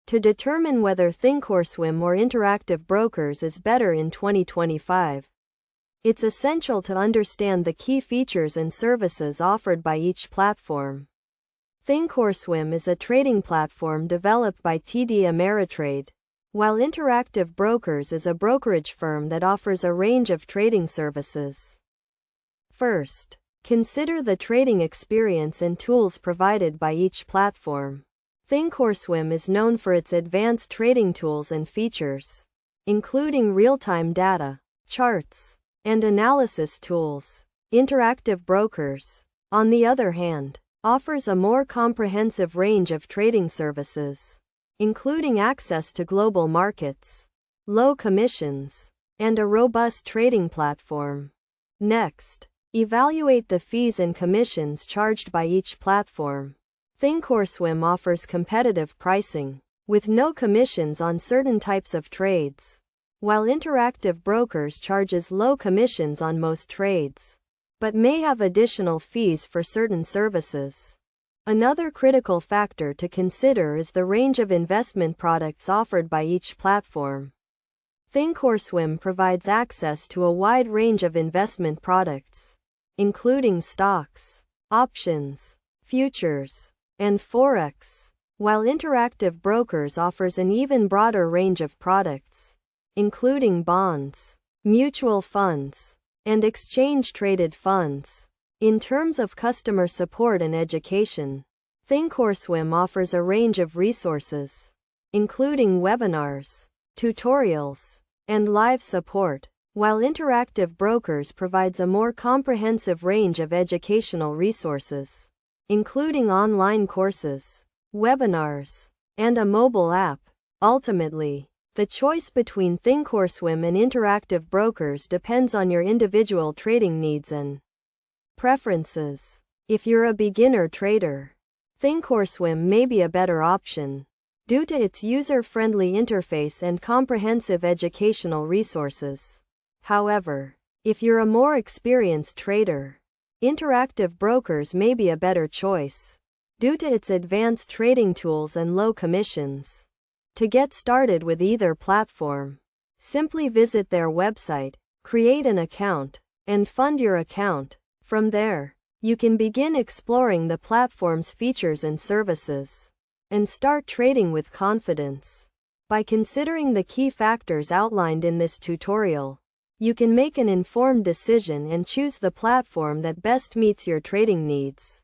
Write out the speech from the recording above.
To determine whether Thinkorswim or Interactive Brokers is better in 2025, it's essential to understand the key features and services offered by each platform. Thinkorswim is a trading platform developed by TD Ameritrade, while Interactive Brokers is a brokerage firm that offers a range of trading services. First, consider the trading experience and tools provided by each platform. Thinkorswim is known for its advanced trading tools and features, including real-time data, charts, and analysis tools. Interactive Brokers, on the other hand, offers a more comprehensive range of trading services, including access to global markets, low commissions, and a robust trading platform. Next, evaluate the fees and commissions charged by each platform. Thinkorswim offers competitive pricing, with no commissions on certain types of trades, while Interactive Brokers charges low commissions on most trades, but may have additional fees for certain services. Another critical factor to consider is the range of investment products offered by each platform. Thinkorswim provides access to a wide range of investment products, including stocks, options, futures, and forex, while Interactive Brokers offers an even broader range of products, including bonds, mutual funds, and exchange-traded funds. In terms of customer support and education, Thinkorswim offers a range of resources, including webinars, tutorials, and live support, while Interactive Brokers provides a more comprehensive range of educational resources, including online courses, webinars, and a mobile app. Ultimately, the choice between Thinkorswim and Interactive Brokers depends on your individual trading needs and preferences. If you're a beginner trader, Thinkorswim may be a better option, due to its user-friendly interface and comprehensive educational resources. However, if you're a more experienced trader, Interactive Brokers may be a better choice, due to its advanced trading tools and low commissions. To get started with either platform, simply visit their website, create an account, and fund your account. From there, you can begin exploring the platform's features and services, and start trading with confidence. By considering the key factors outlined in this tutorial, you can make an informed decision and choose the platform that best meets your trading needs.